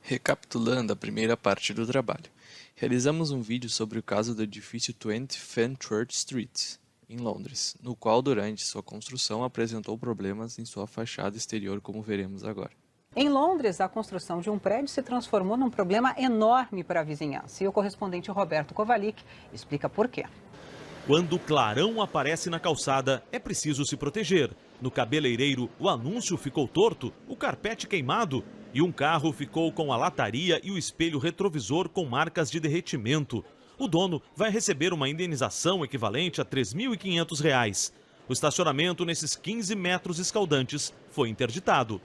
Recapitulando a primeira parte do trabalho, realizamos um vídeo sobre o caso do edifício 20 Fenchurch Street, em Londres, no qual durante sua construção apresentou problemas em sua fachada exterior, como veremos agora. Em Londres, a construção de um prédio se transformou num problema enorme para a vizinhança. E o correspondente Roberto Kovalik explica por quê. Quando o clarão aparece na calçada, é preciso se proteger. No cabeleireiro, o anúncio ficou torto, o carpete queimado e um carro ficou com a lataria e o espelho retrovisor com marcas de derretimento. O dono vai receber uma indenização equivalente a R$ 3.500. O estacionamento nesses 15 metros escaldantes foi interditado.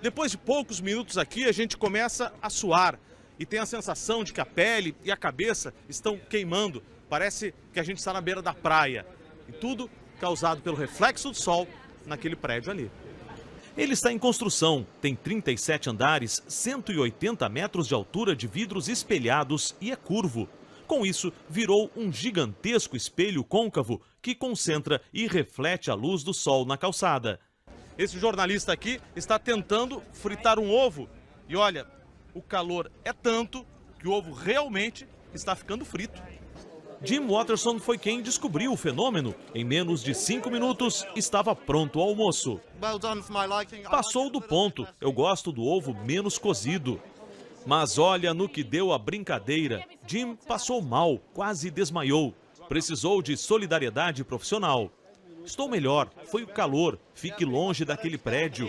Depois de poucos minutos aqui, a gente começa a suar e tem a sensação de que a pele e a cabeça estão queimando. Parece que a gente está na beira da praia. E tudo causado pelo reflexo do sol naquele prédio ali. Ele está em construção, tem 37 andares, 180 metros de altura de vidros espelhados e é curvo. Com isso, virou um gigantesco espelho côncavo que concentra e reflete a luz do sol na calçada. Esse jornalista aqui está tentando fritar um ovo e olha, o calor é tanto que o ovo realmente está ficando frito. Jim Watterson foi quem descobriu o fenômeno. Em menos de 5 minutos, estava pronto o almoço. Passou do ponto. Eu gosto do ovo menos cozido. Mas olha no que deu a brincadeira. Jim passou mal, quase desmaiou. Precisou de solidariedade profissional. Estou melhor, foi o calor. Fique longe daquele prédio.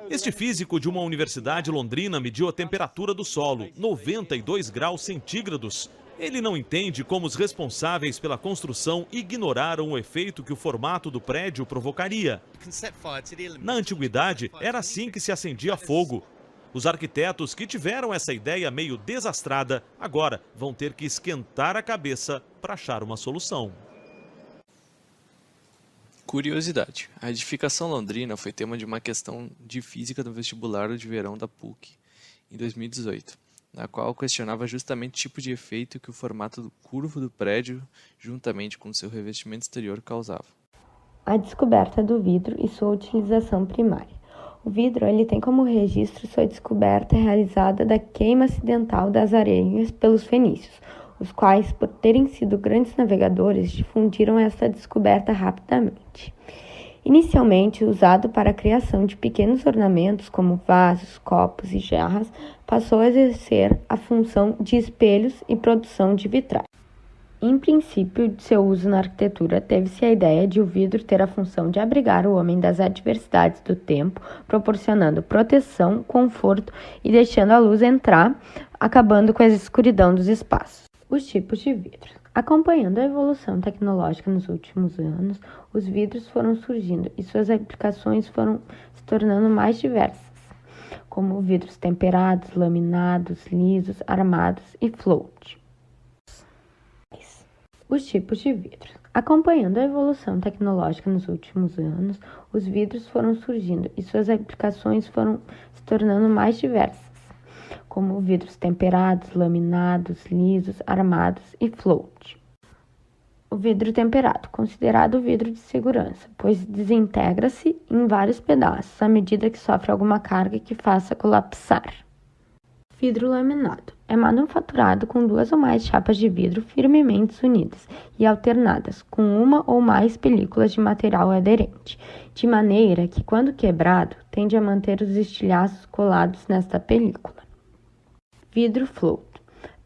Este físico de uma universidade londrina mediu a temperatura do solo, 92 graus centígrados. Ele não entende como os responsáveis pela construção ignoraram o efeito que o formato do prédio provocaria. Na antiguidade, era assim que se acendia fogo. Os arquitetos que tiveram essa ideia meio desastrada, agora vão ter que esquentar a cabeça para achar uma solução. Curiosidade: a edificação londrina foi tema de uma questão de física no vestibular de verão da PUC, em 2018. Na qual questionava justamente o tipo de efeito que o formato curvo do prédio, juntamente com seu revestimento exterior, causava. A descoberta do vidro e sua utilização primária. O vidro ele tem como registro sua descoberta realizada da queima acidental das areias pelos fenícios, os quais, por terem sido grandes navegadores, difundiram esta descoberta rapidamente. Inicialmente usado para a criação de pequenos ornamentos como vasos, copos e jarras, passou a exercer a função de espelhos e produção de vitrais. Em princípio de seu uso na arquitetura, teve-se a ideia de o vidro ter a função de abrigar o homem das adversidades do tempo, proporcionando proteção, conforto e deixando a luz entrar, acabando com a escuridão dos espaços. Os tipos de vidros. Acompanhando a evolução tecnológica nos últimos anos, os vidros foram surgindo e suas aplicações foram se tornando mais diversas, como vidros temperados, laminados, lisos, armados e float. Os tipos de vidros. Acompanhando a evolução tecnológica nos últimos anos, os vidros foram surgindo e suas aplicações foram se tornando mais diversas, como vidros temperados, laminados, lisos, armados e float. O vidro temperado, considerado vidro de segurança, pois desintegra-se em vários pedaços à medida que sofre alguma carga que faça colapsar. Vidro laminado. É manufaturado com 2 ou mais chapas de vidro firmemente unidas e alternadas com uma ou mais películas de material aderente, de maneira que, quando quebrado, tende a manter os estilhaços colados nesta película. Vidro float.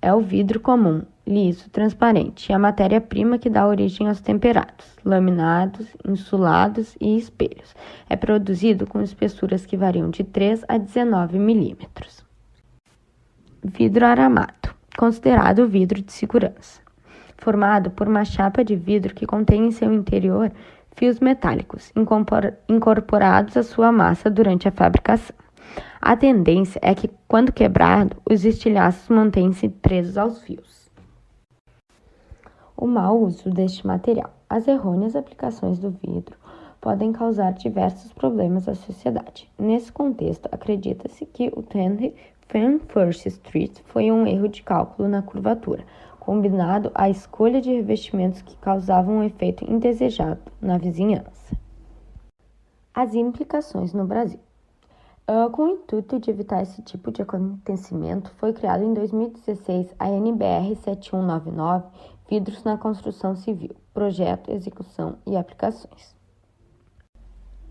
É o vidro comum, liso, transparente, e a matéria-prima que dá origem aos temperados, laminados, insulados e espelhos. É produzido com espessuras que variam de 3 a 19 milímetros. Vidro aramado, considerado vidro de segurança. Formado por uma chapa de vidro que contém em seu interior fios metálicos, incorporados à sua massa durante a fabricação. A tendência é que, quando quebrado, os estilhaços mantêm-se presos aos fios. O mau uso deste material. As errôneas aplicações do vidro podem causar diversos problemas à sociedade. Nesse contexto, acredita-se que o 20 Fenchurch Street foi um erro de cálculo na curvatura, combinado à escolha de revestimentos que causavam um efeito indesejado na vizinhança. As implicações no Brasil. Com o intuito de evitar esse tipo de acontecimento, foi criado em 2016 a NBR 7199, Vidros na Construção Civil, Projeto, Execução e Aplicações.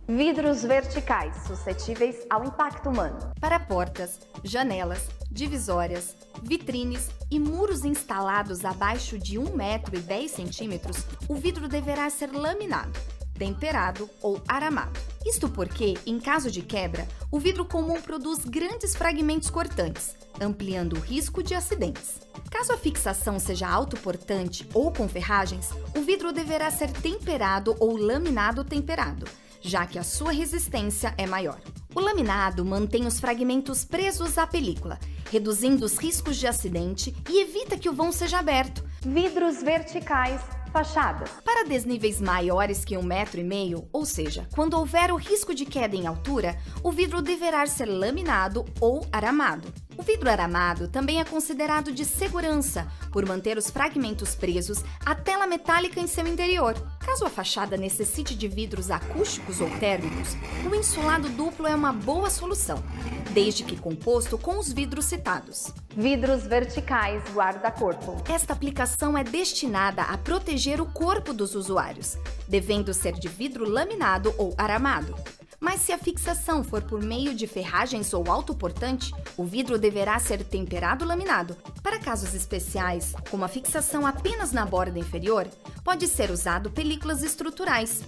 Vidros verticais suscetíveis ao impacto humano. Para portas, janelas, divisórias, vitrines e muros instalados abaixo de 1,10 m, o vidro deverá ser laminado, temperado ou aramado. Isto porque, em caso de quebra, o vidro comum produz grandes fragmentos cortantes, ampliando o risco de acidentes. Caso a fixação seja autoportante ou com ferragens, o vidro deverá ser temperado ou laminado temperado, já que a sua resistência é maior. O laminado mantém os fragmentos presos à película, reduzindo os riscos de acidente e evita que o vão seja aberto. Vidros verticais, fachadas. Para desníveis maiores que 1,5 m, ou seja, quando houver o risco de queda em altura, o vidro deverá ser laminado ou aramado. O vidro aramado também é considerado de segurança, por manter os fragmentos presos à tela metálica em seu interior. Caso a fachada necessite de vidros acústicos ou térmicos, o insulado duplo é uma boa solução, desde que composto com os vidros citados. Vidros verticais guarda-corpo. Esta aplicação é destinada a proteger o corpo dos usuários, devendo ser de vidro laminado ou aramado. Mas se a fixação for por meio de ferragens ou autoportante, o vidro deverá ser temperado laminado. Para casos especiais, como a fixação apenas na borda inferior, pode ser usado películas estruturais.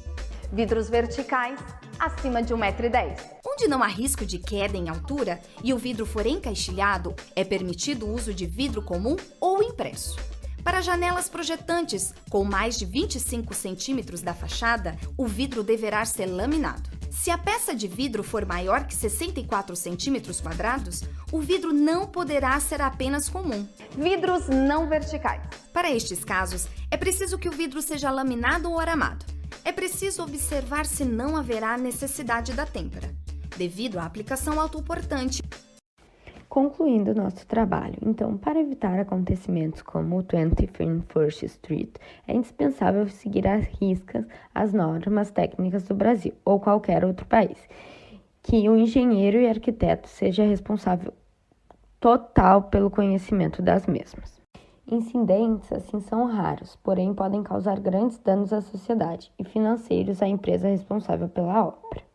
Vidros verticais acima de 1,10 m. Onde não há risco de queda em altura e o vidro for encaixilhado, é permitido o uso de vidro comum ou impresso. Para janelas projetantes com mais de 25 centímetros da fachada, o vidro deverá ser laminado. Se a peça de vidro for maior que 64 centímetros quadrados, o vidro não poderá ser apenas comum. Vidros não verticais. Para estes casos, é preciso que o vidro seja laminado ou aramado. É preciso observar se não haverá necessidade da têmpera, devido à aplicação autoportante. Concluindo nosso trabalho, então, para evitar acontecimentos como o 21st Street, é indispensável seguir às riscas as normas técnicas do Brasil ou qualquer outro país, que o engenheiro e arquiteto seja responsável total pelo conhecimento das mesmas. Incidentes assim são raros, porém podem causar grandes danos à sociedade e financeiros à empresa responsável pela obra.